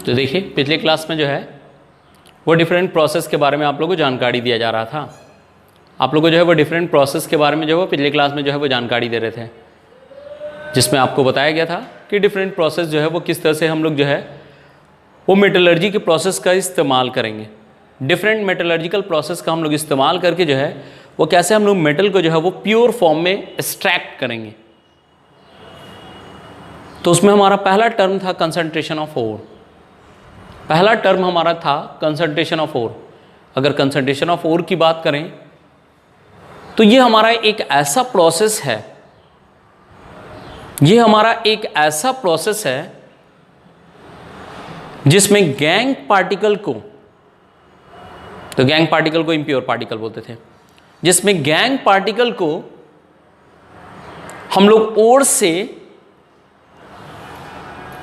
तो देखिए पिछले क्लास में जो है वो डिफरेंट प्रोसेस के बारे में आप लोगों को जानकारी दिया जा रहा था। आप लोगों को जो है वो डिफरेंट प्रोसेस के बारे में जो है वो पिछले क्लास में जो है वो जानकारी दे रहे थे, जिसमें आपको बताया गया था कि डिफरेंट प्रोसेस जो है वो किस तरह से हम लोग जो है वो मेटलर्जी के प्रोसेस का इस्तेमाल करेंगे। डिफरेंट मेटलर्जिकल प्रोसेस का हम लोग इस्तेमाल करके जो है वो कैसे हम लोग मेटल को जो है वो प्योर फॉर्म में एक्सट्रैक्ट करेंगे। तो उसमें हमारा पहला टर्म था कंसंट्रेशन ऑफ ओर। पहला टर्म हमारा था कंसंट्रेशन ऑफ ओर। अगर कंसंट्रेशन ऑफ ओर की बात करें तो ये हमारा एक ऐसा प्रोसेस है, ये हमारा एक ऐसा प्रोसेस है जिसमें गैंग पार्टिकल को, तो गैंग पार्टिकल को इम्प्योर पार्टिकल बोलते थे, जिसमें गैंग पार्टिकल को हम लोग ओर से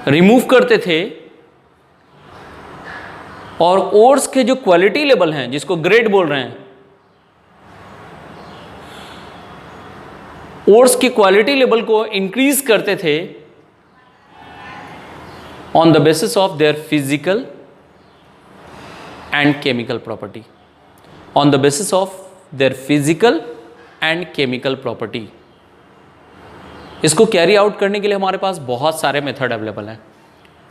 रिमूव करते थे और ओर्स के जो क्वालिटी लेवल हैं, जिसको ग्रेड बोल रहे हैं, ओर्स की क्वालिटी लेवल को इंक्रीज करते थे on the basis of their physical and chemical property, on the basis of their physical and chemical property. इसको कैरी आउट करने के लिए हमारे पास बहुत सारे मेथड अवेलेबल हैं।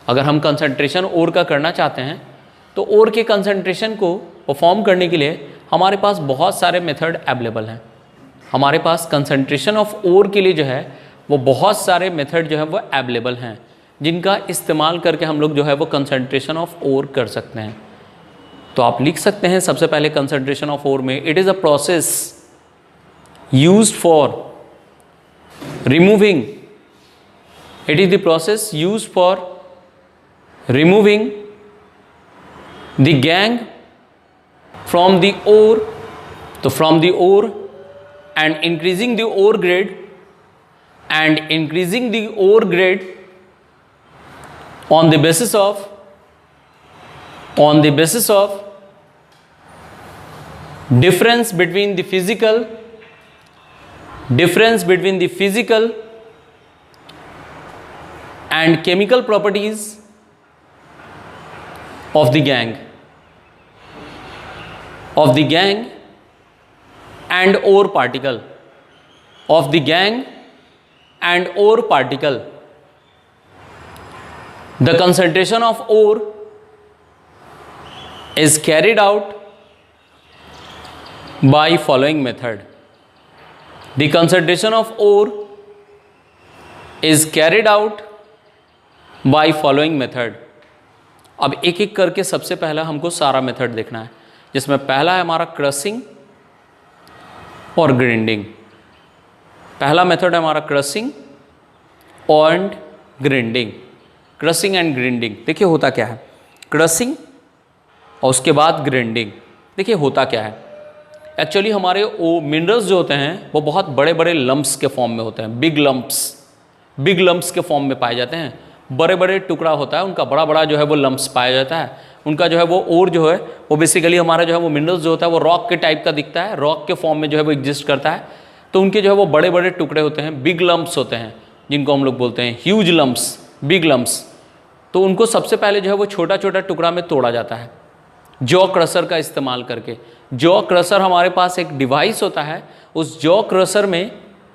अगर हम कंसंट्रेशन ओर का करना चाहते हैं तो ओर के कंसंट्रेशन को परफॉर्म करने के लिए हमारे पास बहुत सारे मेथड अवेलेबल हैं। हमारे पास कंसंट्रेशन ऑफ ओर के लिए जो है वो बहुत सारे मेथड जो है वो अवेलेबल हैं, जिनका इस्तेमाल करके हम लोग जो है वो कंसंट्रेशन ऑफ ओर कर सकते हैं। तो आप लिख सकते हैं सबसे पहले कंसंट्रेशन ऑफ ओर में, it is a process used for removing, it is the process used for removing the gangue from the ore, so from the ore and increasing the ore grade and increasing the ore grade on the basis of difference between the physical and chemical properties of the gangue and ore particle, of the gangue and ore particle. The concentration of ore is carried out by following method. The concentration of ore is carried out by following method. अब एक एक करके सबसे पहला हमको सारा method देखना है, जिसमें पहला है हमारा क्रशिंग और ग्राइंडिंग। पहला मेथड है हमारा crushing and grinding. Crushing and grinding देखिए होता क्या है, क्रशिंग और उसके बाद ग्राइंडिंग। देखिए होता क्या है, एक्चुअली हमारे वो मिनरल्स जो होते हैं वो बहुत बड़े बड़े लम्प्स के फॉर्म में होते हैं, बिग लम्प्स के फॉर्म में पाए जाते हैं। बड़े बड़े टुकड़ा होता है उनका, बड़ा बड़ा जो है वो लम्प्स पाया जाता है उनका। जो है वो ओर जो है वो बेसिकली हमारा जो है वो मिनरल्स जो होता है वो रॉक के टाइप का दिखता है, रॉक के फॉर्म में जो है वो एग्जिस्ट करता है। तो उनके जो है वो बड़े बड़े टुकड़े होते हैं, बिग लम्प्स होते हैं, जिनको हम लोग बोलते हैं ह्यूज लम्प्स, बिग लम्प्स। तो उनको सबसे पहले जो है वो छोटा छोटा टुकड़ा में तोड़ा जाता है जॉ क्रशर का इस्तेमाल करके। जॉ क्रशर हमारे पास एक डिवाइस होता है, उस जॉ क्रशर में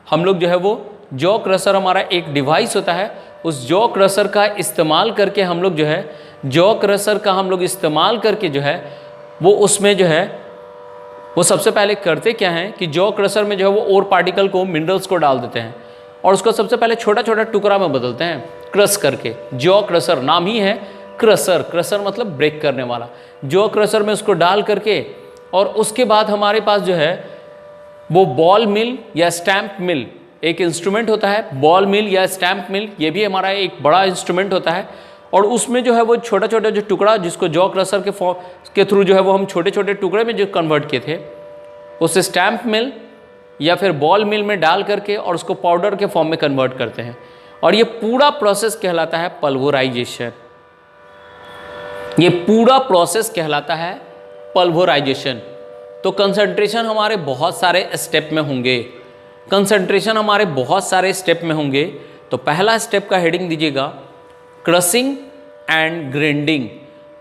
हम लोग जो है वो, जॉ क्रशर हमारा एक डिवाइस होता है, उस जॉ क्रशर का इस्तेमाल करके हम लोग जो है, जॉ क्रशर का हम लोग इस्तेमाल करके जो है वो उसमें जो है वो सबसे पहले करते क्या हैं कि जॉ क्रशर में जो है वो ओर पार्टिकल को, मिनरल्स को डाल देते हैं और उसको सबसे पहले छोटा छोटा टुकड़ा में बदलते हैं क्रश करके। जॉ क्रशर नाम ही है क्रशर, क्रशर मतलब ब्रेक करने वाला। जॉ क्रशर में उसको डाल करके और उसके बाद हमारे पास जो है वो बॉल मिल या स्टैम्प मिल, एक इंस्ट्रूमेंट होता है बॉल मिल या स्टैम्प मिल, ये भी हमारा एक बड़ा इंस्ट्रूमेंट होता है। और उसमें जो है वो छोटा छोटा जो टुकड़ा, जिसको जॉ क्रशर के थ्रू जो है वो हम छोटे छोटे टुकड़े में जो कन्वर्ट किए थे, उसे स्टैम्प मिल या फिर बॉल मिल में डाल करके और उसको पाउडर के फॉर्म में कन्वर्ट करते हैं। और ये पूरा प्रोसेस कहलाता है पल्वराइजेशन। ये पूरा प्रोसेस कहलाता है पल्वराइजेशन। तो कंसंट्रेशन हमारे बहुत सारे स्टेप में होंगे, कंसंट्रेशन हमारे बहुत सारे स्टेप में होंगे। तो पहला स्टेप का हेडिंग दीजिएगा क्रशिंग एंड ग्राइंडिंग।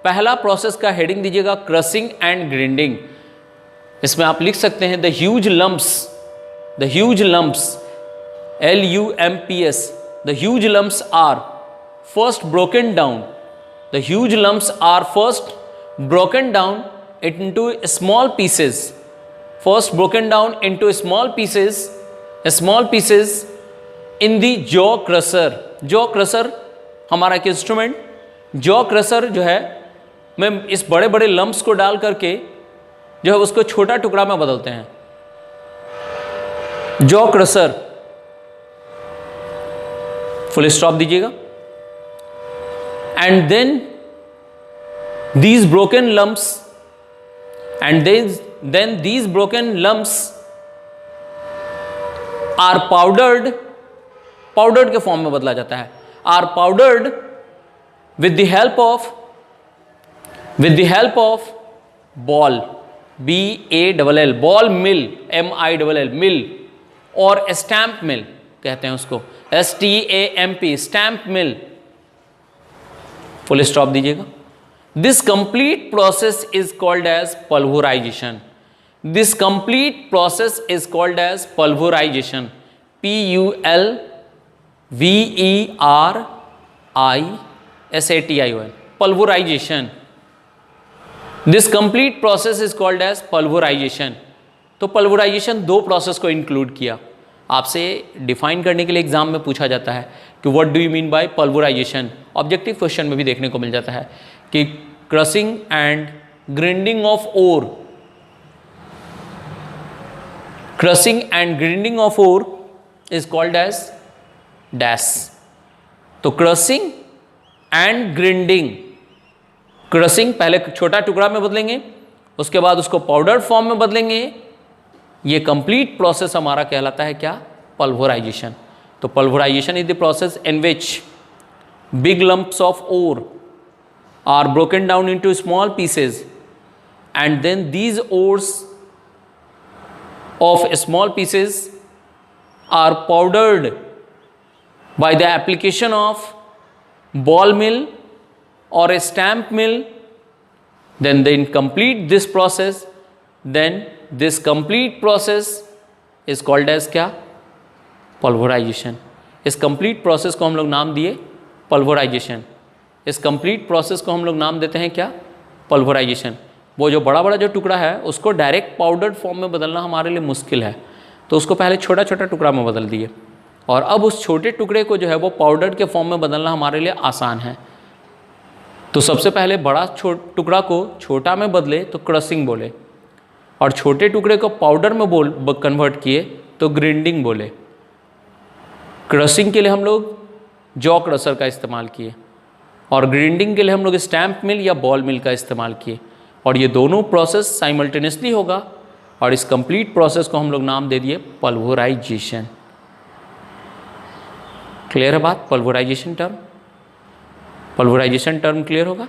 पहला प्रोसेस का हेडिंग दीजिएगा क्रशिंग एंड ग्राइंडिंग। इसमें आप लिख सकते हैं the huge lumps LUMPS, the huge lumps are first broken down. The huge lumps are first broken down into small pieces. First broken down into small pieces in the jaw crusher. jaw crusher हमारा एक instrument, jaw crusher जो है मैं इस बड़े बड़े lumps को डाल करके जो है उसको छोटा टुकड़ा में बदलते हैं। jaw crusher, फुल स्टॉप दीजिएगा। And then these broken lumps are powdered के फॉर्म में बदला जाता है। Are powdered with the help of ball BALL, ball mill MILL mill, और स्टैम्प मिल कहते हैं उसको, STAMP, stamp mill. Full stop दीजिएगा। This complete process is called as pulverisation. This complete process is called as pulverisation, PULVERISATION, pulverisation. This complete process is called as pulverisation. तो pulverisation दो process को include किया। आपसे define करने के लिए exam में पूछा जाता है कि what do you mean by pulverisation. Objective question में भी देखने को मिल जाता है कि crushing and grinding of ore, crushing and grinding of ore is called as dash. तो क्रशिंग एंड ग्राइंडिंग, क्रशिंग पहले छोटा टुकड़ा में बदलेंगे, उसके बाद उसको पाउडर फॉर्म में बदलेंगे। ये कंप्लीट प्रोसेस हमारा कहलाता है क्या? पल्वराइजेशन। तो pulverisation is the process in which big lumps of ore are broken down into small pieces and then these ores of small pieces are powdered by the application of ball mill or a stamp mill. Then complete this process, then this complete process is called as क्या? Pulverisation. इस complete process को हम लोग नाम दिए pulverisation. इस complete process को हम लोग नाम देते हैं क्या? पल्वराइजेशन। वो जो बड़ा बड़ा जो टुकड़ा है उसको डायरेक्ट पाउडर्ड फॉर्म में बदलना हमारे लिए मुश्किल है, तो उसको पहले छोटा छोटा टुकड़ा में बदल दिए, और अब उस छोटे टुकड़े को जो है वो पाउडर के फॉर्म में बदलना हमारे लिए आसान है। तो सबसे पहले बड़ा टुकड़ा को छोटा में बदले तो क्रशिंग बोले, और छोटे टुकड़े को पाउडर में कन्वर्ट किए तो ग्राइंडिंग बोले। क्रशिंग के लिए हम लोग जॉ क्रशर का इस्तेमाल किए, और ग्राइंडिंग के लिए हम लोग स्टैम्प मिल या बॉल मिल का इस्तेमाल किए, और ये दोनों प्रोसेस साइमल्टेनियसली होगा, और इस कंप्लीट प्रोसेस को हम लोग नाम दे दिए पल्वराइजेशन। क्लियर है बात? पल्वराइजेशन टर्म क्लियर होगा।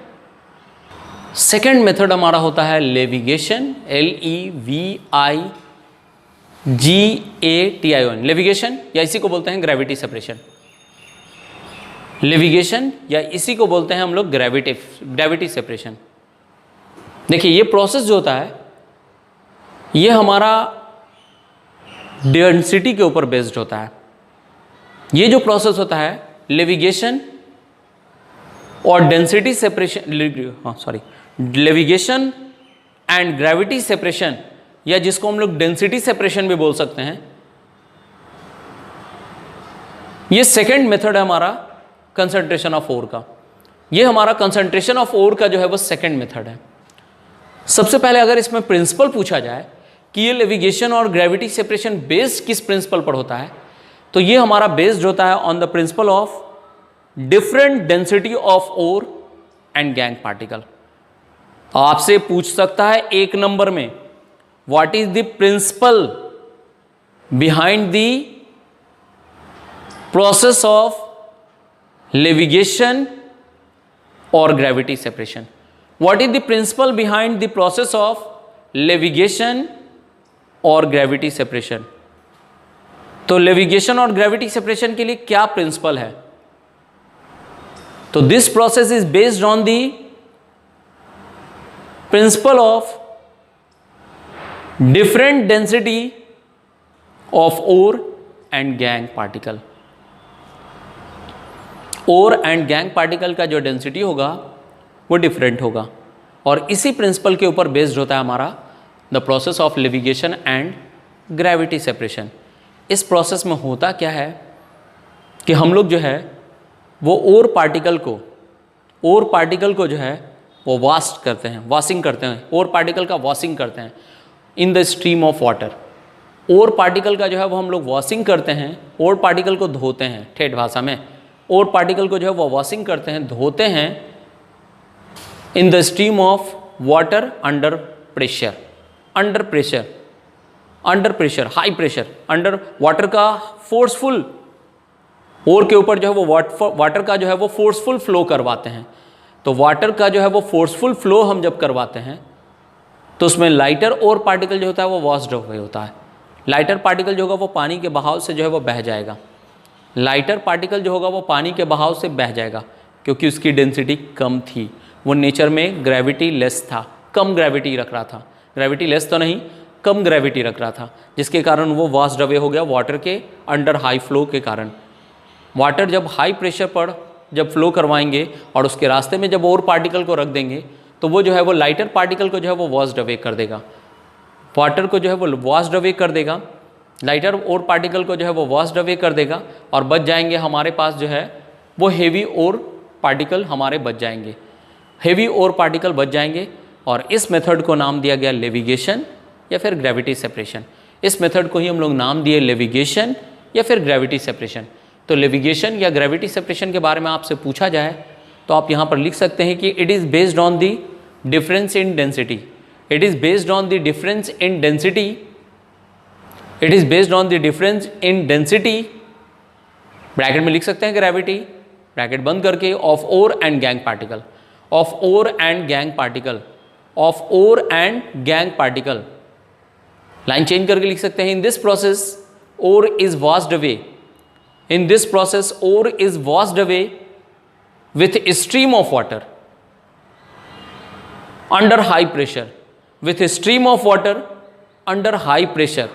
सेकेंड मेथड हमारा होता है लेविगेशन, LEVIGATION, लेविगेशन, या इसी को बोलते हैं ग्रेविटी सेपरेशन। लेविगेशन या इसी को बोलते हैं हम लोग ग्रेविटी सेपरेशन। देखिए ये प्रोसेस जो होता है ये हमारा डेंसिटी के ऊपर बेस्ड होता है। ये जो प्रोसेस होता है लेविगेशन और density separation, levigation and gravity separation, या जिसको हम लोग डेंसिटी सेपरेशन भी बोल सकते हैं, ये सेकंड मेथड है हमारा कंसंट्रेशन ऑफ ओर का। ये हमारा कंसंट्रेशन ऑफ ओर का जो है वो सेकंड मेथड है। सबसे पहले अगर इसमें प्रिंसिपल पूछा जाए कि ये लेविगेशन और ग्रेविटी सेपरेशन बेस्ड किस प्रिंसिपल पर होता है, तो ये हमारा बेस्ड होता है on the principle of different density of ore and gangue particle. आपसे पूछ सकता है एक नंबर में, what is the principle behind the process of levigation और gravity separation? What is the principle behind the process of levigation और gravity separation? तो लेविगेशन और ग्रेविटी सेपरेशन के लिए क्या प्रिंसिपल है? तो this process is based on the principle of different density of ore and gangue particle. Ore and gangue particle का जो डेंसिटी होगा वो डिफरेंट होगा, और इसी प्रिंसिपल के ऊपर बेस्ड होता है हमारा the process of levigation and gravity separation. इस प्रोसेस में होता क्या है कि हम लोग जो है वो ओर पार्टिकल को जो है वो वास्ट करते हैं, वॉशिंग करते हैं, ओर पार्टिकल का वॉशिंग करते हैं in the stream of water. Ore particle का जो है वो हम लोग वॉशिंग करते हैं, ओर पार्टिकल को धोते हैं, ठेठ भाषा में ओर पार्टिकल को जो है वो वॉशिंग करते हैं, धोते हैं in the stream of water under pressure, high pressure, under water का फोर्सफुल, ओर के ऊपर जो है वो वाटर का जो है वो फोर्सफुल फ्लो करवाते हैं। तो वाटर का जो है वो फोर्सफुल फ्लो हम जब करवाते हैं तो उसमें लाइटर ओर पार्टिकल जो होता है वो वॉश्ड अवे होता है। लाइटर पार्टिकल जो होगा वो पानी के बहाव से जो है वो बह जाएगा, लाइटर पार्टिकल जो होगा वो पानी के बहाव से बह जाएगा, क्योंकि उसकी डेंसिटी कम थी, वो नेचर में ग्रेविटी लेस था, कम ग्रेविटी रख रहा था, ग्रेविटी लेस तो नहीं, कम ग्रेविटी रख रहा था, जिसके कारण वो वॉश्ड अवे हो गया वाटर के अंडर हाई फ्लो के कारण। वाटर जब हाई प्रेशर पर जब फ्लो करवाएंगे और उसके रास्ते में जब और पार्टिकल को रख देंगे तो वो जो है वो लाइटर पार्टिकल को जो है वो वॉश्ड अवे कर देगा, वाटर को जो है वो वॉश्ड अवे कर देगा, लाइटर और पार्टिकल को जो है वो वॉश्ड अवे कर देगा, और बच जाएंगे हमारे पास जो है वो हेवी और पार्टिकल हमारे बच जाएंगे, हेवी और पार्टिकल बच जाएंगे। और इस मेथड को नाम दिया गया लेविगेशन या फिर ग्रेविटी सेपरेशन। इस मेथड को ही हम लोग नाम दिए लेविगेशन या फिर ग्रेविटी सेपरेशन। तो लेविगेशन या ग्रेविटी सेपरेशन के बारे में आपसे पूछा जाए तो आप यहाँ पर लिख सकते हैं कि it is based on the difference in density, it is based on the difference in density, it is based on the difference in density, bracket में लिख सकते हैं ग्रेविटी, ब्रैकेट बंद करके, of ore and gangue particle, of ore and gangue particle, of ore and gangue particle. Line change करके लिख सकते हैं in this process ore is washed away, in this process ore is washed away with a stream of water under high pressure, with a stream of water under high pressure,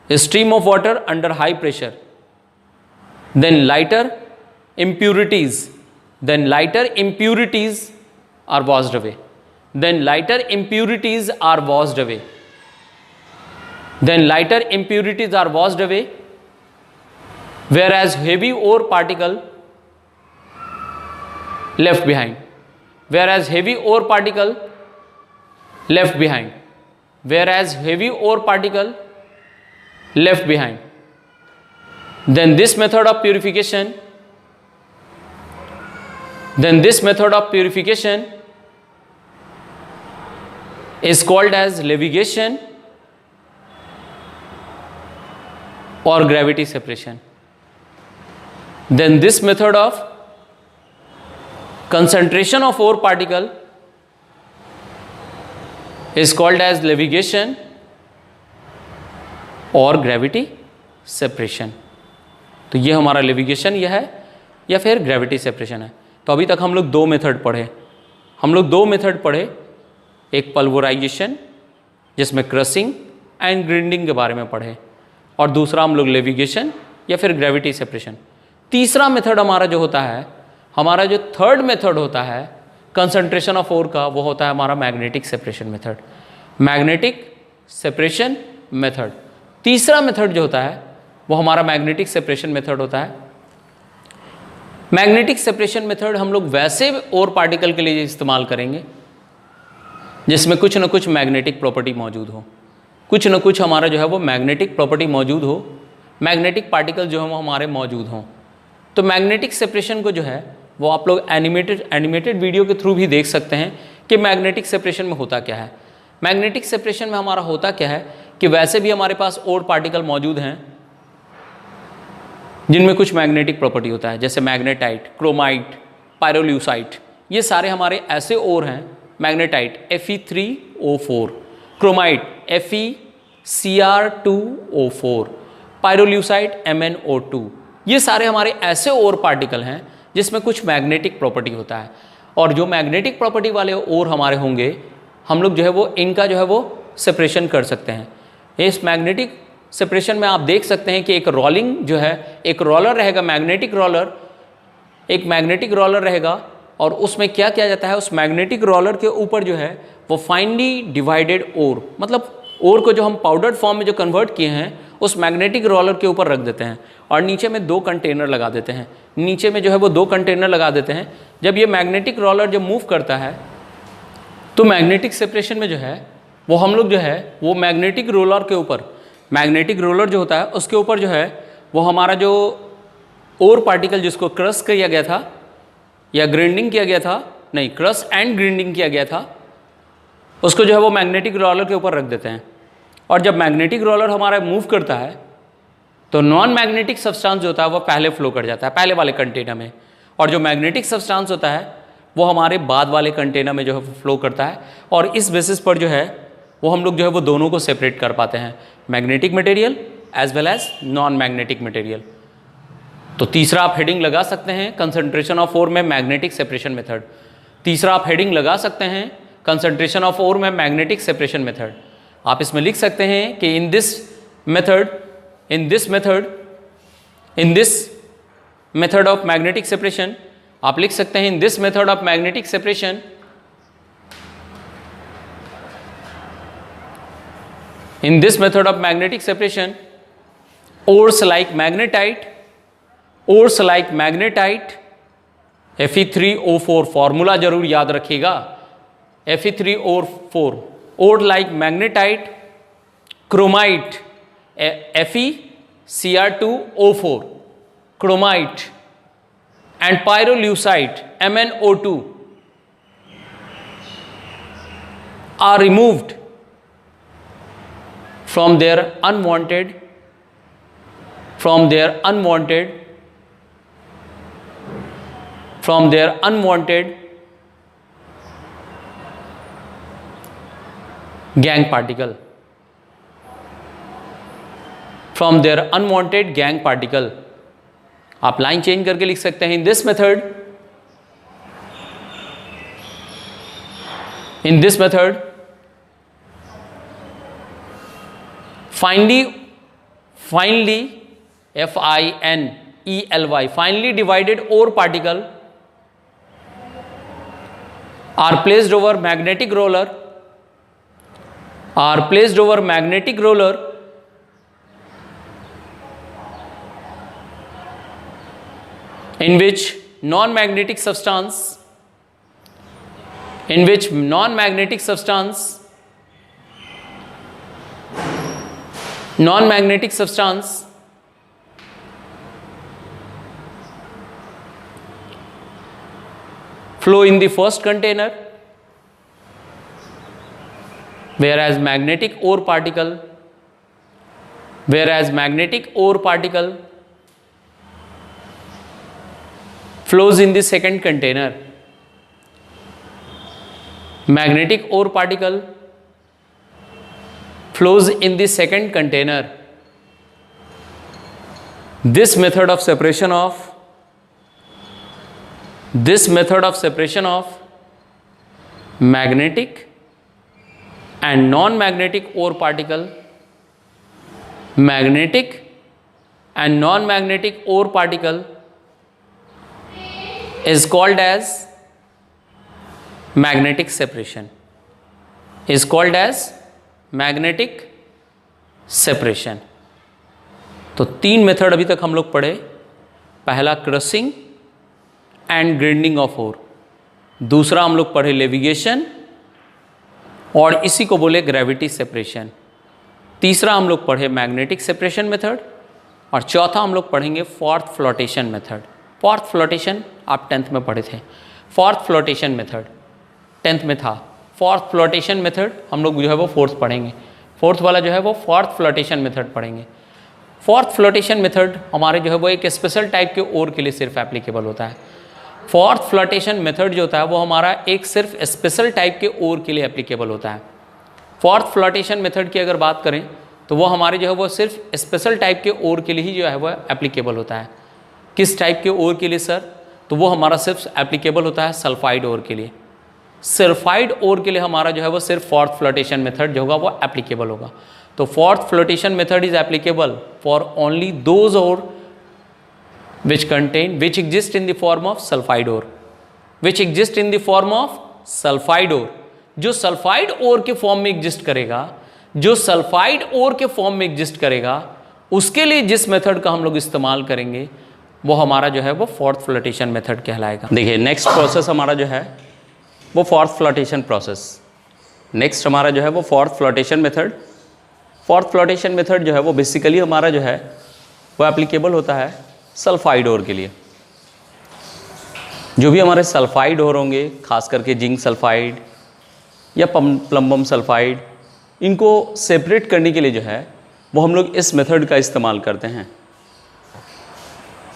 a stream of water under high pressure. Then lighter impurities are washed away, then lighter impurities are washed away, then lighter impurities are washed away, whereas heavy ore particle left behind, whereas heavy ore particle left behind, whereas heavy ore particle left behind. Then this method of purification, is called as levitation or gravity separation. Then this method of concentration of ore particle is called as levitation और gravity separation. तो ये हमारा levigation यह है या फिर gravity separation है। तो अभी तक हम लोग दो मेथड पढ़े, एक पल्वराइजेशन जिसमें क्रशिंग एंड ग्राइंडिंग के बारे में पढ़े, और दूसरा हम लोग लेविगेशन या फिर ग्रेविटी सेपरेशन। तीसरा मेथड हमारा जो होता है, हमारा जो थर्ड मेथड होता है कंसंट्रेशन ऑफ ओर का, वो होता है हमारा magnetic separation method, magnetic separation method. तीसरा मेथड जो होता है वो हमारा मैग्नेटिक सेपरेशन मेथड होता है। मैग्नेटिक सेपरेशन मेथड हम लोग वैसे ओर पार्टिकल के लिए इस्तेमाल करेंगे जिसमें कुछ न कुछ मैग्नेटिक प्रॉपर्टी मौजूद हो, कुछ न कुछ हमारा जो है वो मैग्नेटिक प्रॉपर्टी मौजूद हो, मैग्नेटिक पार्टिकल जो है वो हमारे मौजूद हों। तो मैग्नेटिक सेपरेशन को जो है वो आप लोग एनिमेटेड वीडियो के थ्रू भी देख सकते हैं कि मैग्नेटिक सेपरेशन में होता क्या है। मैग्नेटिक सेपरेशन में हमारा होता क्या है कि वैसे भी हमारे पास और पार्टिकल मौजूद हैं जिनमें कुछ मैग्नेटिक प्रॉपर्टी होता है, जैसे मैग्नेटाइट, क्रोमाइट, पायरोल्यूसाइट, ये सारे हमारे ऐसे ओर हैं। Magnetite Fe3O4, chromite FeCr2O4, pyrolusite MnO2, ये सारे हमारे ऐसे ओर पार्टिकल हैं जिसमें कुछ मैग्नेटिक प्रॉपर्टी होता है, और जो मैग्नेटिक प्रॉपर्टी वाले ओर हमारे होंगे हम लोग जो है वो इनका जो है वो सेपरेशन कर सकते हैं। इस मैग्नेटिक सेपरेशन में आप देख सकते हैं कि एक रोलिंग जो है, एक रोलर रहेगा, मैग्नेटिक रोलर, एक मैग्नेटिक रोलर रहेगा, और उसमें क्या किया जाता है, उस मैग्नेटिक रोलर के ऊपर जो है वो फाइनली डिवाइडेड ओर, मतलब ओर को जो हम पाउडर्ड फॉर्म में जो कन्वर्ट किए हैं उस मैग्नेटिक रोलर के ऊपर रख देते हैं, और नीचे में 2 कंटेनर लगा देते हैं। नीचे में जो है वो 2 कंटेनर लगा देते हैं। जब ये मैग्नेटिक रोलर जब मूव करता है तो मैग्नेटिक सेपरेशन में जो है वो हम लोग जो है वो मैग्नेटिक रोलर के ऊपर, मैग्नेटिक रोलर जो होता है उसके ऊपर जो है वो हमारा जो ओर पार्टिकल जिसको क्रश किया गया था या ग्राइंडिंग किया गया था, नहीं क्रश एंड ग्राइंडिंग किया गया था, उसको जो है वो मैग्नेटिक रोलर के ऊपर रख देते हैं। और जब मैग्नेटिक रोलर हमारा मूव करता है तो नॉन मैग्नेटिक सब्सटेंस जो होता है वो पहले फ्लो कर जाता है पहले वाले कंटेनर में, और जो मैग्नेटिक सब्सटेंस होता है वो हमारे बाद वाले कंटेनर में जो है फ्लो करता है। और इस बेसिस पर जो है वो हम लोग जो है वो दोनों को सेपरेट कर पाते हैं, magnetic material as well as non magnetic material. तो तीसरा आप हेडिंग लगा सकते हैं कंसंट्रेशन ऑफ ओर में मैग्नेटिक सेपरेशन मेथड। तीसरा आप हेडिंग लगा सकते हैं कंसंट्रेशन ऑफ ओर में मैग्नेटिक सेपरेशन मेथड। आप इसमें लिख सकते हैं कि in this method of magnetic separation, आप लिख सकते हैं in this method of magnetic separation in this method of magnetic separation ores like magnetite Fe3O4 formula जरूर याद रखिएगा, Fe3O4 ore like magnetite, chromite FeCr2O4 chromite and pyrolusite MnO2 are removed from their unwanted gang particle, आप line change करके लिख सकते हैं in this method finally finely divided ore particle are placed over magnetic roller in which non-magnetic substance flow in the first container, whereas magnetic ore particle flows in the second container. Magnetic ore particle flows in the second container. This method of separation of magnetic and non-magnetic ore particle is called as magnetic separation. तो 3 method अभी तक हम लोग पढ़े। पहला crushing and grinding of ore, दूसरा हम लोग पढ़े लेविगेशन और इसी को बोले ग्रेविटी सेपरेशन, तीसरा हम लोग पढ़े मैग्नेटिक सेपरेशन मेथड, और चौथा हम लोग पढ़ेंगे fourth flotation method. Fourth flotation आप 10th में पढ़े थे, फोर्थ फ्लोटेशन मेथड 10th में था। फोर्थ फ्लोटेशन मेथड हम लोग जो है वो फोर्थ पढ़ेंगे, फोर्थ वाला जो है वो फोर्थ फ्लोटेशन मेथड पढ़ेंगे। फोर्थ फ्लोटेशन मेथड हमारे जो है वो एक स्पेशल टाइप के ओर के लिए सिर्फ एप्लीकेबल होता है। फोर्थ फ्लोटेशन मेथड जो होता है वो हमारा एक सिर्फ स्पेशल टाइप के ओर के लिए एप्लीकेबल होता है। फोर्थ फ्लोटेशन मेथड की अगर बात करें तो वो हमारे जो है वो सिर्फ स्पेशल टाइप के ओर के लिए ही जो है वो एप्लीकेबल होता है। किस टाइप के ओर के लिए सर? तो वो हमारा सिर्फ एप्लीकेबल होता है सल्फाइड ओर के लिए। सल्फाइड ओर के लिए हमारा जो है वो सिर्फ फोर्थ फ्लोटेशन मेथड जो होगा वो एप्लीकेबल होगा। तो fourth flotation method is applicable for only those ore which exist in the form of sulfide ore, which exist in the form of sulfide ore। जो सल्फाइड ओर के फॉर्म में exist करेगा, जो सल्फाइड ओर के फॉर्म में exist करेगा, उसके लिए जिस मेथड का हम लोग इस्तेमाल करेंगे वो हमारा जो है वो फोर्थ फ्लोटेशन मेथड कहलाएगा। देखिए नेक्स्ट प्रोसेस हमारा जो है वो फोर्थ फ्लोटेशन प्रोसेस। नेक्स्ट हमारा जो है वो fourth flotation method. Fourth flotation method जो है वो बेसिकली हमारा जो है वो एप्लीकेबल होता है सल्फाइड ओर के लिए। जो भी हमारे सल्फाइड ओर होंगे, खास करके जिंक सल्फाइड या प्लम्बम सल्फाइड, इनको सेपरेट करने के लिए जो है वो हम लोग इस मेथड का इस्तेमाल करते हैं।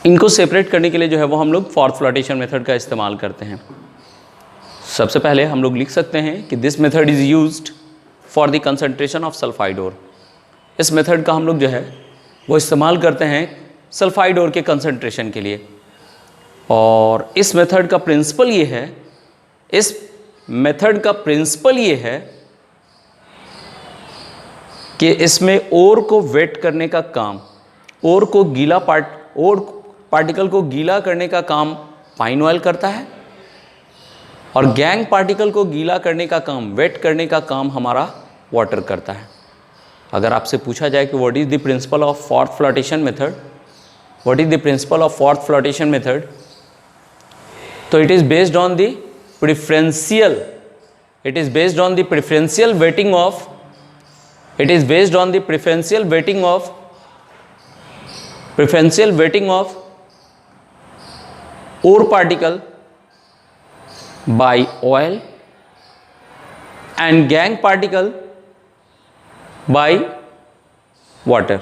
इनको सेपरेट करने के लिए जो है वो हम लोग फोर्थ फ्लोटेशन मेथड का इस्तेमाल करते हैं। सबसे पहले हम लोग लिख सकते हैं कि this method is used for the concentration of sulphide ore. इस मेथड का हम लोग जो है वो इस्तेमाल करते हैं सल्फाइड ओर के कंसंट्रेशन के लिए। और इस मेथड का प्रिंसिपल ये है, इस मेथड का प्रिंसिपल ये है कि इसमें ओर को वेट करने का काम, ओर पार्टिकल को गीला करने का काम पाइन ऑयल करता है, और गैंग पार्टिकल को गीला करने का काम, वेट करने का काम हमारा वाटर करता है। अगर आपसे पूछा जाए कि what is the principle of froth flotation method, what is the principle of froth flotation method, तो it is based on the preferential, it is based on the preferential weighting of, it is based on the preferential weighting of ore particle by oil and gangue particle by water।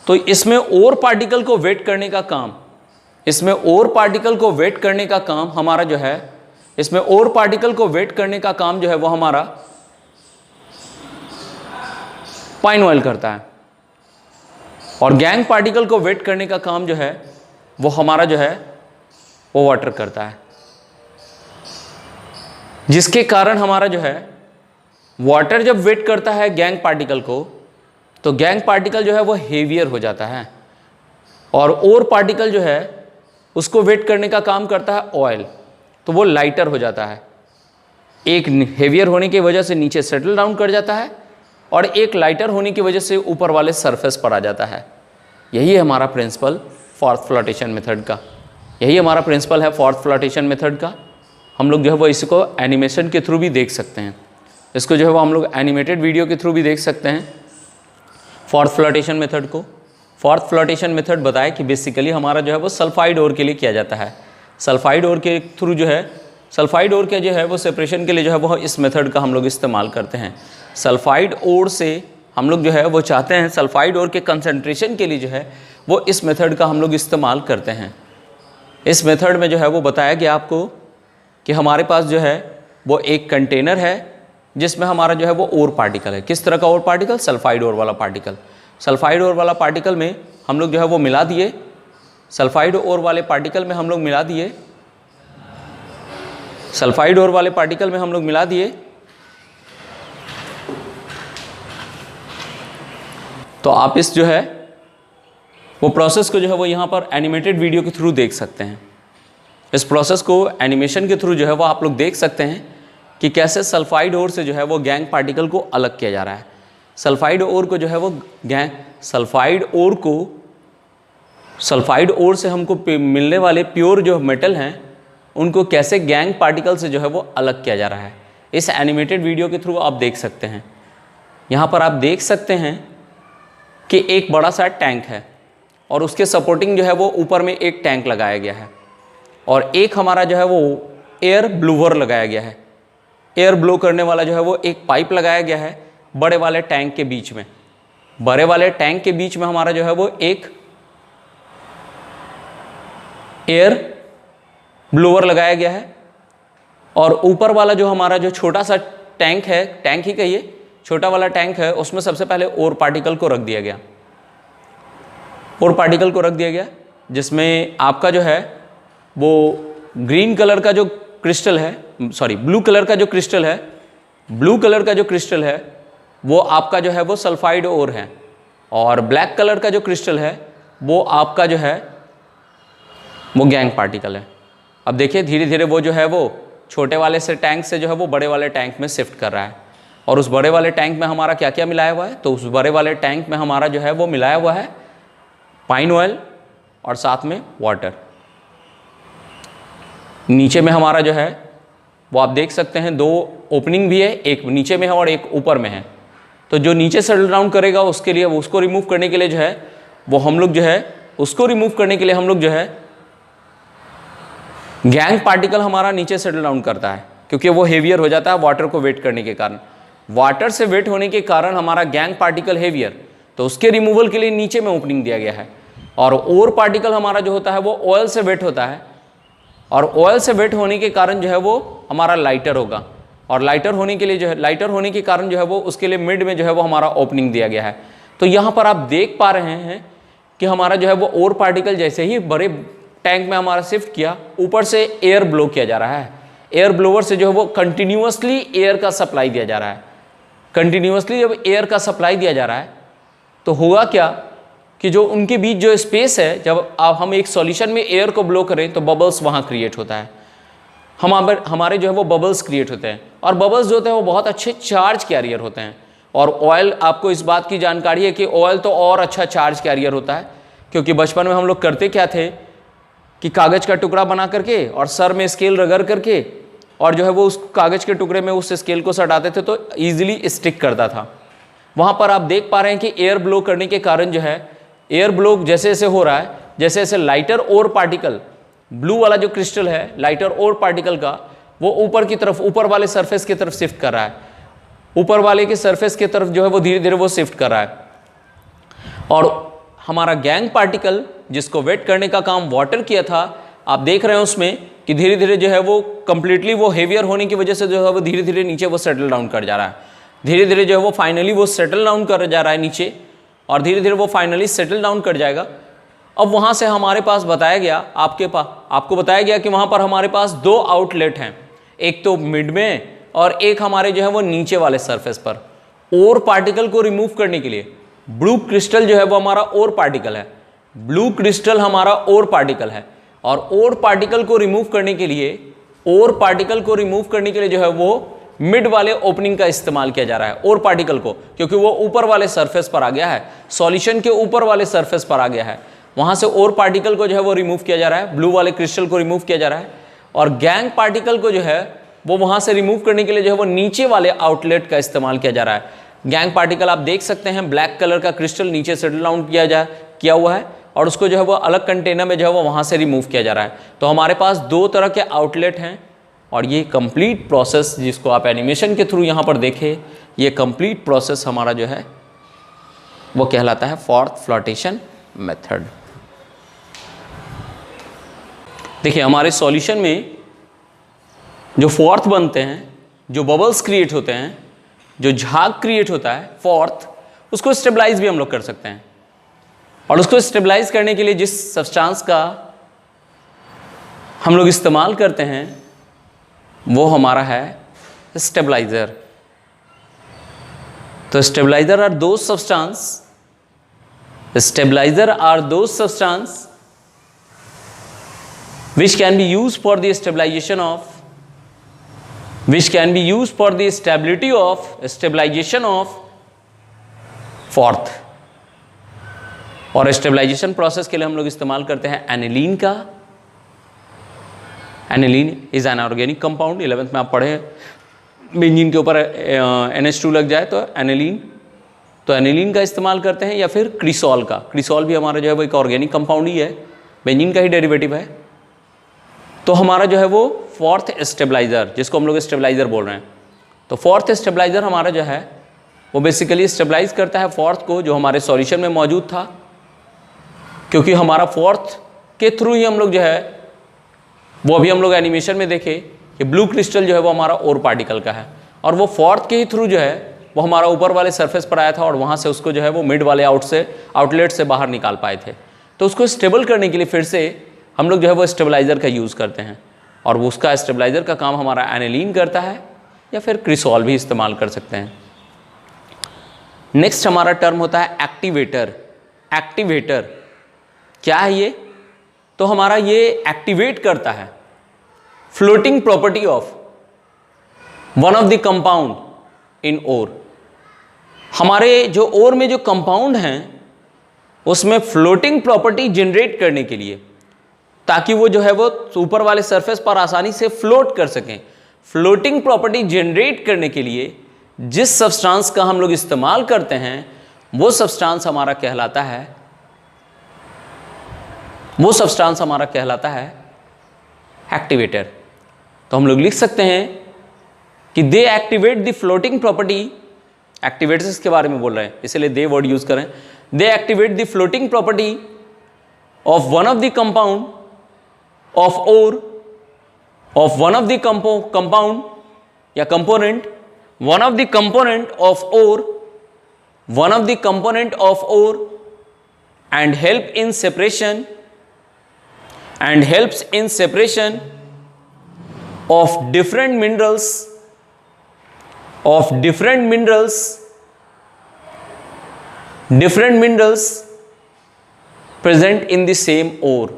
तो इसमें ओर particle को wait करने का काम, इसमें ओर particle को wait करने का काम हमारा जो है, इसमें ओर पार्टिकल को वेट करने का काम जो है वो हमारा पाइन ऑयल करता है, और गैंग पार्टिकल को वेट करने का काम जो है वो हमारा जो है वो वाटर करता है। जिसके कारण हमारा जो है वाटर जब वेट करता है गैंग पार्टिकल को, तो गैंग पार्टिकल जो है वो हेवियर हो जाता है, और ओर पार्टिकल जो है उसको वेट करने का काम करता है ऑयल, तो वो लाइटर हो जाता है। एक हेवियर होने की वजह से नीचे सेटल डाउन कर जाता है, और एक लाइटर होने की वजह से ऊपर वाले सरफेस पर आ जाता है। यही है हमारा प्रिंसिपल फोर्थ फ्लोटेशन मेथड का, यही हमारा प्रिंसिपल है फोर्थ फ्लोटेशन मेथड का। हम लोग जो है वो इसको एनिमेशन के थ्रू भी देख सकते हैं, इसको जो है वो हम लोग एनिमेटेड वीडियो के थ्रू भी देख सकते हैं फोर्थ फ्लोटेशन मेथड को। फोर्थ फ्लोटेशन मेथड बताए कि बेसिकली हमारा जो है वो सल्फाइड ओर के लिए किया जाता है। सल्फाइड ओर के थ्रू जो है, सल्फाइड ओर के जो है वो सेपरेशन के लिए जो है वो इस मेथड का हम लोग इस्तेमाल करते हैं। सल्फाइड ओर से हम लोग जो है वो चाहते हैं, सल्फाइड ओर के कंसंट्रेशन के लिए जो है वो इस मेथड का हम लोग इस्तेमाल करते हैं। इस मेथड में जो है वो बताया गया आपको कि हमारे पास जो है वो एक कंटेनर है जिसमें हमारा जो है वो ओर पार्टिकल है। किस तरह का ओर पार्टिकल? सल्फाइड ओर वाला पार्टिकल। सल्फाइड ओर वाला पार्टिकल में हम लोग जो है वो मिला दिए, सल्फाइड ओर वाले पार्टिकल में हम लोग मिला दिए, सल्फाइड ओर वाले पार्टिकल में हम लोग मिला दिए, तो आप इस जो है वो प्रोसेस को जो है वो यहाँ पर एनिमेटेड वीडियो के थ्रू देख सकते हैं। इस प्रोसेस को एनिमेशन के थ्रू जो है वो आप लोग देख सकते हैं कि कैसे सल्फाइड ओर से जो है वो गैंग पार्टिकल को अलग किया जा रहा है। सल्फाइड ओर को जो है वो सल्फाइड ओर से हमको मिलने वाले प्योर जो मेटल हैं उनको कैसे गैंग पार्टिकल से जो है वो अलग किया जा रहा है, इस एनिमेटेड वीडियो के थ्रू आप देख सकते हैं। यहाँ पर आप देख सकते हैं कि एक बड़ा सा टैंक है, और उसके सपोर्टिंग जो है वो ऊपर में एक टैंक लगाया गया है, और एक हमारा जो है वो एयर ब्लोवर लगाया गया है। एयर ब्लो करने वाला जो है वो एक पाइप लगाया गया है बड़े वाले टैंक के बीच में। बड़े वाले टैंक के बीच में हमारा जो है वो एक एयर ब्लोवर लगाया गया है, और ऊपर वाला जो हमारा जो छोटा सा टैंक है, टैंक ही कहिए, छोटा वाला टैंक है, उसमें सबसे पहले ओर पार्टिकल को रख दिया गया। ओर पार्टिकल को रख दिया गया जिसमें आपका जो है वो ग्रीन कलर का जो क्रिस्टल है, सॉरी ब्लू कलर का जो क्रिस्टल है, ब्लू कलर का जो क्रिस्टल है वो आपका जो है वो सल्फाइड ओर है, और ब्लैक कलर का जो क्रिस्टल है वो आपका जो है वो गैंग पार्टिकल है। अब देखिए धीरे धीरे वो जो है वो छोटे वाले से टैंक से जो है वो बड़े वाले टैंक में शिफ्ट कर रहा है, और उस बड़े वाले टैंक में हमारा क्या क्या मिलाया हुआ है, तो उस बड़े वाले टैंक में हमारा जो है वो मिलाया हुआ है पाइन ऑयल और साथ में वाटर। नीचे में हमारा जो है वो आप देख सकते हैं 2 ओपनिंग भी है, एक नीचे में है और एक ऊपर में है। तो जो नीचे सेटल डाउन करेगा उसके लिए, उसको रिमूव करने के लिए जो है वो हम लोग जो है उसको रिमूव करने के लिए हम लोग जो है गैंग पार्टिकल हमारा नीचे सेटल डाउन करता है, क्योंकि वो हेवियर हो जाता है वाटर को वेट करने के कारण। वाटर से वेट होने के कारण हमारा गैंग पार्टिकल हेवियर, तो उसके रिमूवल के लिए नीचे में ओपनिंग दिया गया है। और ओर पार्टिकल हमारा जो होता है वो ऑयल से वेट होता है, और ऑयल से वेट होने के कारण जो है वो हमारा लाइटर होगा, और लाइटर होने के लिए जो है, लाइटर होने के कारण जो है वो उसके लिए मिड में जो है वो हमारा ओपनिंग दिया गया है। तो यहाँ पर आप देख पा रहे हैं कि हमारा जो है वो ओर पार्टिकल जैसे ही बड़े टैंक में हमारा शिफ्ट किया, ऊपर से एयर ब्लो किया जा रहा है, एयर ब्लोवर से जो है वो कंटिन्यूअसली एयर का सप्लाई दिया जा रहा है। कंटिन्यूअसली जब एयर का सप्लाई दिया जा रहा है तो होगा क्या कि जो उनके बीच जो स्पेस है, जब हम एक सॉल्यूशन में एयर को ब्लो करें तो बबल्स वहाँ क्रिएट होता है, हमारे जो है वो बबल्स क्रिएट होते हैं, और बबल्स जो होते हैं वो बहुत अच्छे चार्ज कैरियर होते हैं। और ऑयल, आपको इस बात की जानकारी है कि ऑयल तो और अच्छा चार्ज कैरियर होता है, क्योंकि बचपन में हम लोग करते क्या थे कि कागज़ का टुकड़ा बना करके और सर में स्केल रगड़ करके और जो है वो उस कागज़ के टुकड़े में उस स्केल को सटाते थे तो ईजिली स्टिक करता था। वहाँ पर आप देख पा रहे हैं कि एयर ब्लो करने के कारण जो है, एयर ब्लो जैसे जैसे हो रहा है, जैसे जैसे लाइटर ओर पार्टिकल, ब्लू वाला जो क्रिस्टल है लाइटर ओर पार्टिकल का, वो ऊपर की तरफ, ऊपर वाले सरफेस की तरफ शिफ्ट कर रहा है, ऊपर वाले के सरफेस की तरफ जो है वो धीरे धीरे वो शिफ्ट कर रहा है। और हमारा गैंग पार्टिकल जिसको वेट करने का काम वाटर किया था, आप देख रहे हैं उसमें कि धीरे धीरे जो है वो कंप्लीटली वो हेवियर होने की वजह से जो है वो धीरे धीरे नीचे वो सेटल डाउन कर जा रहा है, धीरे धीरे जो है वो फाइनली वो सेटल डाउन कर जा रहा है नीचे, और धीरे धीरे वो फाइनली सेटल डाउन कर जाएगा। अब वहाँ से हमारे पास बताया गया, आपको बताया गया कि वहाँ पर हमारे पास 2 आउटलेट हैं, एक तो मिड में और एक हमारे जो है वो नीचे वाले सरफेस पर। ओर पार्टिकल को रिमूव करने के लिए ब्लू क्रिस्टल जो है वो हमारा ओर पार्टिकल है, ब्लू क्रिस्टल हमारा ओर पार्टिकल है, और ओर पार्टिकल को रिमूव करने के लिए, ओर पार्टिकल को रिमूव करने के लिए जो है वो मिड वाले ओपनिंग का इस्तेमाल किया जा रहा है ओर पार्टिकल को, क्योंकि वो ऊपर वाले सरफेस पर आ गया है, सॉल्यूशन के ऊपर वाले सरफेस पर आ गया है, वहाँ से ओर पार्टिकल को जो है वो रिमूव किया जा रहा है, ब्लू वाले क्रिस्टल को रिमूव किया जा रहा है, और गैंग पार्टिकल को जो है वो वहाँ से रिमूव करने के लिए जो है वो नीचे वाले आउटलेट का इस्तेमाल किया जा रहा है। गैंग पार्टिकल आप देख सकते हैं ब्लैक कलर का क्रिस्टल नीचे सेटल डाउन किया हुआ है, और उसको जो है वो अलग कंटेनर में जो है वो वहाँ से रिमूव किया जा रहा है। तो हमारे पास 2 तरह के आउटलेट हैं, और ये कंप्लीट प्रोसेस जिसको आप एनिमेशन के थ्रू यहाँ पर देखें, ये कंप्लीट प्रोसेस हमारा जो है वो कहलाता है फोर्थ फ्लोटेशन मेथड। देखिए हमारे सॉल्यूशन में जो फोर्थ बनते हैं, जो बबल्स क्रिएट होते हैं, जो झाग क्रिएट होता है फोर्थ, उसको स्टेबलाइज भी हम लोग कर सकते हैं। और उसको स्टेबलाइज करने के लिए जिस सब्सटेंस का हम लोग इस्तेमाल करते हैं वो हमारा है स्टेबलाइजर। तो stabiliser are those substance, stabiliser are those substance which can be used for the stabilization of, which can be used for the stability of, stabilization of fourth। और स्टेबलाइजेशन प्रोसेस के लिए हम लोग इस्तेमाल करते हैं एनिलीन का। Aniline is an organic compound, 11th में आप पढ़े, बेंजीन के ऊपर NH2 लग जाए तो एनिलीन, तो एनिलीन का इस्तेमाल करते हैं, या फिर क्रिसॉल का। क्रिसॉल भी हमारा जो है वो एक ऑर्गेनिक कंपाउंड ही है, बेंजीन का ही डेरिवेटिव है। तो हमारा जो है वो फोर्थ स्टेबलाइजर, जिसको हम लोग स्टेबलाइजर बोल रहे हैं, तो फोर्थ स्टेबलाइजर हमारा जो है वो बेसिकली स्टेबलाइज करता है फोर्थ को जो हमारे सॉल्यूशन में मौजूद था, क्योंकि हमारा फोर्थ के थ्रू ही हम लोग जो है वो अभी हम लोग एनिमेशन में देखे कि ब्लू क्रिस्टल जो है वो हमारा ओर पार्टिकल का है, और वो फोर्थ के ही थ्रू जो है वो हमारा ऊपर वाले सरफेस पर आया था, और वहाँ से उसको जो है वो मिड वाले आउटलेट से बाहर निकाल पाए थे। तो उसको स्टेबल करने के लिए फिर से हम लोग जो है वो स्टेबलाइज़र का यूज़ करते हैं, और वो उसका स्टेबलाइज़र का काम हमारा एनिलीन करता है, या फिर क्रिसॉल भी इस्तेमाल कर सकते हैं। नेक्स्ट हमारा टर्म होता है एक्टिवेटर। एक्टिवेटर क्या है ये? तो हमारा ये एक्टिवेट करता है floating property of one of the compound in ore. हमारे जो ओर में जो कंपाउंड हैं उसमें फ्लोटिंग प्रॉपर्टी जनरेट करने के लिए, ताकि वो जो है वो ऊपर वाले सरफेस पर आसानी से फ्लोट कर सकें, फ्लोटिंग प्रॉपर्टी जनरेट करने के लिए जिस सब्सटेंस का हम लोग इस्तेमाल करते हैं वो सब्सटेंस हमारा कहलाता है, एक्टिवेटर। तो हम लोग लिख सकते हैं कि they activate the floating property, activators के बारे में बोल रहे हैं इसलिए दे वर्ड यूज करें। They activate the floating property of one of the compound of ore, of one of the compound या component, one of the component of ore, one of the component of ore, and helps in separation of different minerals present in the same ore,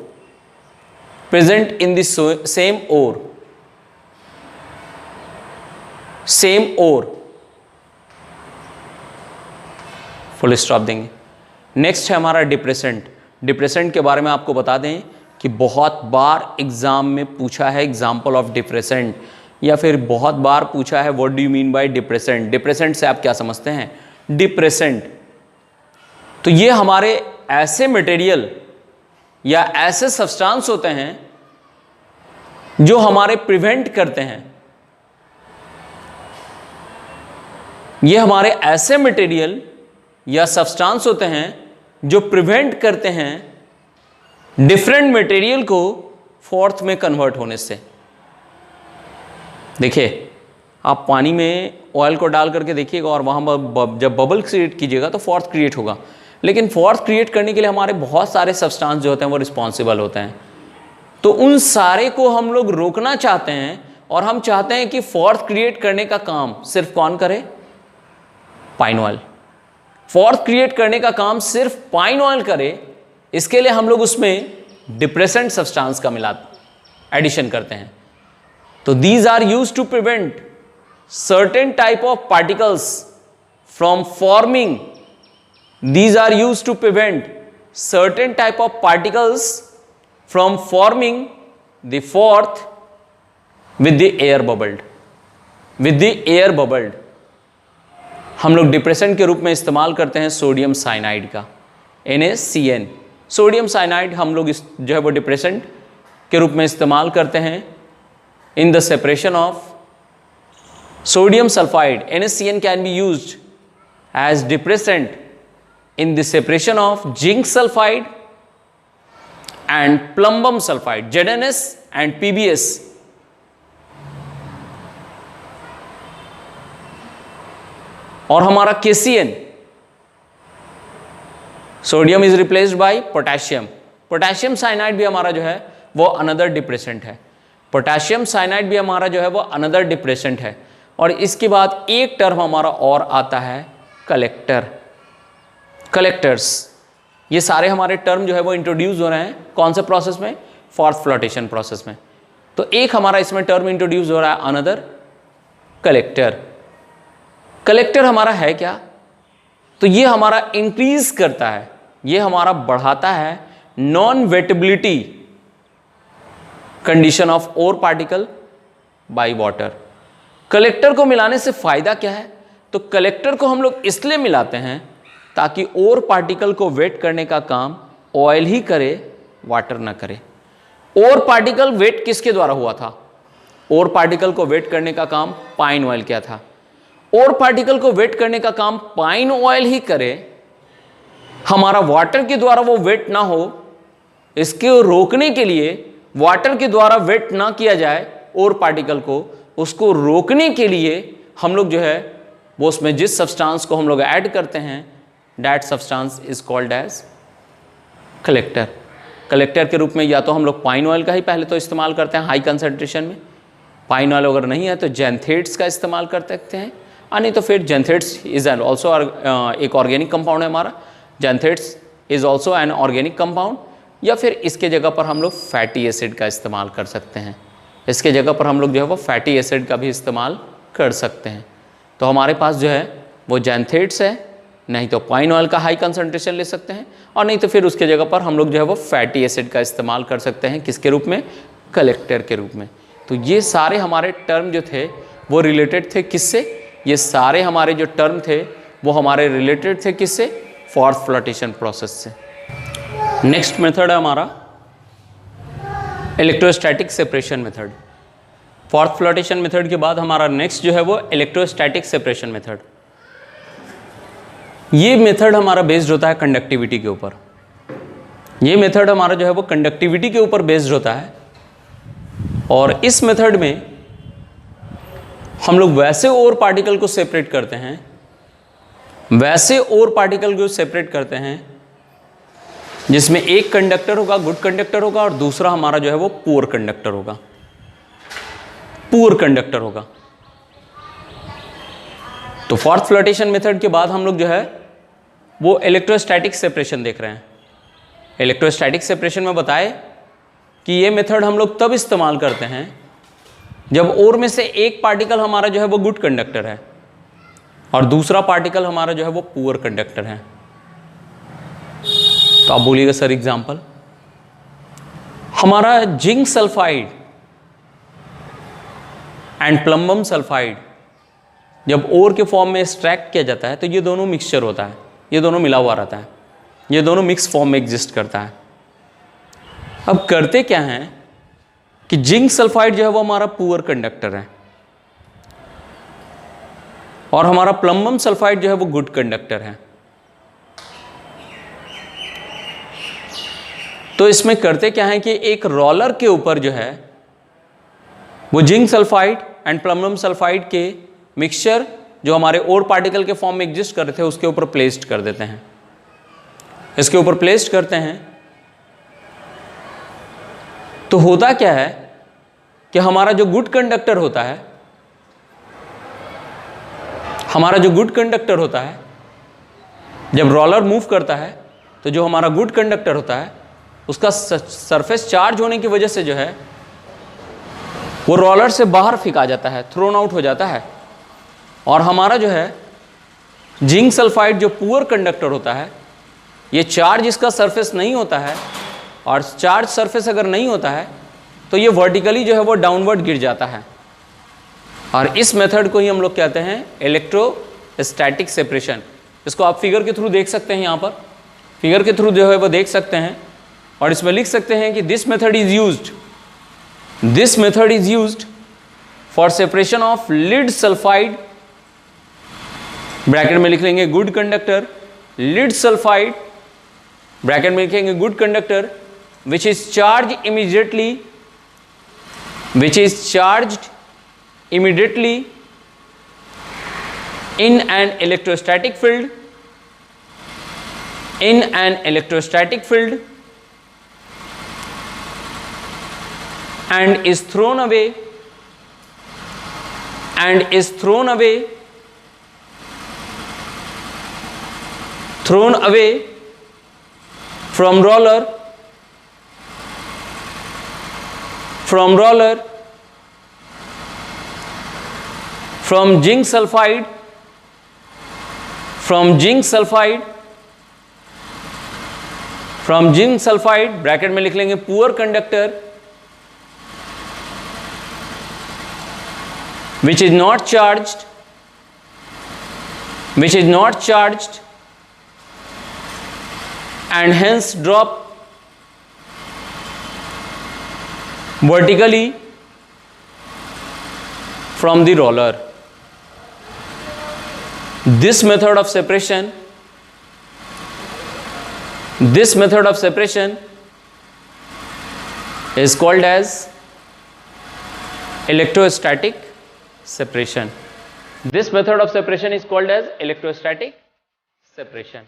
same ore, full stop देंगे। Next है हमारा depressant. Depressant के बारे में आपको बता दें कि बहुत बार एग्जाम में पूछा है एग्जाम्पल ऑफ डिप्रेसेंट, या फिर बहुत बार पूछा है what do you mean bye depressant. Depressant से आप क्या समझते हैं? डिप्रेसेंट तो ये हमारे ऐसे मटेरियल या ऐसे सब्सटेंस होते हैं जो हमारे प्रिवेंट करते हैं, ये हमारे ऐसे मटेरियल या सब्सटेंस होते हैं जो प्रिवेंट करते हैं डिफरेंट मटेरियल को फोर्थ में कन्वर्ट होने से। देखिए, आप पानी में ऑयल को डाल करके देखिएगा और वहाँ जब बबल क्रिएट कीजिएगा तो फोर्थ क्रिएट होगा, लेकिन फोर्थ क्रिएट करने के लिए हमारे बहुत सारे सब्सटेंस जो होते हैं वो रिस्पॉन्सिबल होते हैं। तो उन सारे को हम लोग रोकना चाहते हैं, और हम चाहते हैं कि फोर्थ क्रिएट करने का काम सिर्फ कौन करे? Pine oil. फोर्थ क्रिएट करने का काम सिर्फ पाइन ऑयल करे, इसके लिए हम लोग उसमें डिप्रेसेंट सब्सटेंस का एडिशन करते हैं। तो these are used to prevent certain type of particles from forming, these are used to prevent certain type of particles from forming the fourth with the air bubbled हम लोग depressant के रूप में इस्तेमाल करते हैं सोडियम साइनाइड का, NaCN। Sodium cyanide हम लोग जो है वो डिप्रेसेंट के रूप में इस्तेमाल करते हैं in the separation of sodium sulphide. NaCN can be used as depressant in the separation of zinc sulfide and plumbum sulfide, ZNS and PBS। और हमारा KCN, sodium is replaced by potassium. Potassium cyanide भी हमारा जो है वो another depressant है। Potassium cyanide भी हमारा जो है वो अनदर डिप्रेसेंट है। और इसके बाद एक टर्म हमारा और आता है कलेक्टर, कलेक्टर्स। ये सारे हमारे टर्म जो है वो इंट्रोड्यूस हो रहे हैं कौन से प्रोसेस में? फोर्थ फ्लोटेशन प्रोसेस में। तो एक हमारा इसमें टर्म इंट्रोड्यूस हो रहा है अनदर कलेक्टर। कलेक्टर हमारा है क्या? तो ये हमारा इंक्रीज करता है, ये हमारा बढ़ाता है non wettability condition of ore particle by water. Collector को मिलाने से फायदा क्या है? तो कलेक्टर को हम लोग इसलिए मिलाते हैं ताकि ओर पार्टिकल को वेट करने का काम ऑयल ही करे, वाटर ना करे। ओर पार्टिकल वेट किसके द्वारा हुआ था? ओर पार्टिकल को वेट करने का काम पाइन ऑयल किया था। ओर पार्टिकल को वेट करने का काम पाइन ऑयल ही करे, हमारा वाटर के द्वारा वो वेट ना हो, इसके रोकने के लिए वाटर के द्वारा वेट ना किया जाए ओर पार्टिकल को, उसको रोकने के लिए हम लोग जो है वो उसमें जिस सब्सटेंस को हम लोग ऐड करते हैं that substance is called as collector। Collector के रूप में या तो हम लोग पाइन ऑयल का ही पहले तो इस्तेमाल करते हैं हाई कंसंट्रेशन में, पाइन ऑयल अगर नहीं है तो जेंथेट्स का इस्तेमाल कर सकते हैं, और नहीं तो फिर जेंथेट्स इज एन ऑल्सो एक ऑर्गेनिक कंपाउंड है हमारा, xanthates is also an organic compound, या फिर इसके जगह पर हम लोग फैटी एसिड का इस्तेमाल कर सकते हैं, इसके जगह पर हम लोग जो है वो फैटी एसिड का भी इस्तेमाल कर सकते हैं। तो हमारे पास जो है वो जेंथेट्स है, नहीं तो पाइन ऑयल का हाई कंसंट्रेशन ले सकते हैं, और नहीं तो फिर उसके जगह पर हम लोग जो है वो फैटी एसिड का इस्तेमाल कर सकते हैं, किसके रूप में, कलेक्टर के रूप में। तो ये सारे हमारे टर्म जो थे वो रिलेटेड थे किससे, ये सारे हमारे जो टर्म थे वो हमारे रिलेटेड थे किससे, फोर्थ फ्लोटेशन प्रोसेस से। नेक्स्ट मेथड है हमारा electrostatic separation method. Fourth flotation method के बाद हमारा नेक्स्ट जो है वो इलेक्ट्रोस्टैटिक सेपरेशन मेथड। ये मेथड हमारा बेस्ड होता है कंडक्टिविटी के ऊपर, ये मेथड हमारा जो है वो कंडक्टिविटी के ऊपर बेस्ड होता है, और इस मेथड में हम लोग वैसे और पार्टिकल को सेपरेट करते हैं, वैसे और पार्टिकल को सेपरेट करते हैं जिसमें एक कंडक्टर होगा, गुड कंडक्टर होगा, और दूसरा हमारा जो है वो पुअर कंडक्टर होगा, पुअर कंडक्टर होगा। तो फोर्थ फ्लोटेशन मेथड के बाद हम लोग जो है वो इलेक्ट्रोस्टैटिक सेपरेशन देख रहे हैं। इलेक्ट्रोस्टैटिक सेपरेशन में बताए कि ये मेथड हम लोग तब इस्तेमाल करते हैं जब और में से एक पार्टिकल हमारा जो है वो गुड कंडक्टर है और दूसरा पार्टिकल हमारा जो है वो पुअर कंडक्टर है। तो आप बोलिएगा सर एग्जांपल, हमारा zinc sulphide and plumbum sulphide जब ओर के फॉर्म में एक्सट्रैक्ट किया जाता है तो ये दोनों मिक्सचर होता है, ये दोनों मिला हुआ रहता है, ये दोनों मिक्स फॉर्म में एग्जिस्ट करता है। अब करते क्या हैं कि जिंक सल्फाइड जो है वो हमारा पुअर कंडक्टर है और हमारा प्लम्बम सल्फाइड जो है वो गुड कंडक्टर है। तो इसमें करते क्या है कि एक रोलर के ऊपर जो है वो zinc sulphide and plumbum sulphide के मिक्सचर जो हमारे और पार्टिकल के फॉर्म में एग्जिस्ट कर रहे थे उसके ऊपर प्लेस्ड कर देते हैं, इसके ऊपर प्लेस्ड करते हैं। तो होता क्या है कि हमारा जो गुड कंडक्टर होता है, हमारा जो गुड कंडक्टर होता है जब रोलर मूव करता है तो जो हमारा गुड कंडक्टर होता है उसका सरफेस चार्ज होने की वजह से जो है वो रोलर से बाहर फेंका जाता है, थ्रोन आउट हो जाता है। और हमारा जो है जिंक सल्फाइड जो पुअर कंडक्टर होता है, ये चार्ज इसका सरफेस नहीं होता है, और चार्ज सरफेस अगर नहीं होता है तो ये वर्टिकली जो है वो डाउनवर्ड गिर जाता है। और इस मेथड को ही हम लोग कहते हैं इलेक्ट्रोस्टैटिक सेपरेशन। इसको आप फिगर के थ्रू देख सकते हैं, यहाँ पर फिगर के थ्रू जो है वो देख सकते हैं, और इसमें लिख सकते हैं कि this method is used for separation of lead sulphide, bracket में लिख लेंगे good conductor, lead sulphide, bracket में लिखेंगे good conductor which is charged immediately in an electrostatic field, and is thrown away from roller from zinc sulfide bracket में लिख लेंगे poor conductor which is not charged and hence drop vertically from the roller. This method of separation is called as electrostatic separation. This method of separation is called as electrostatic separation.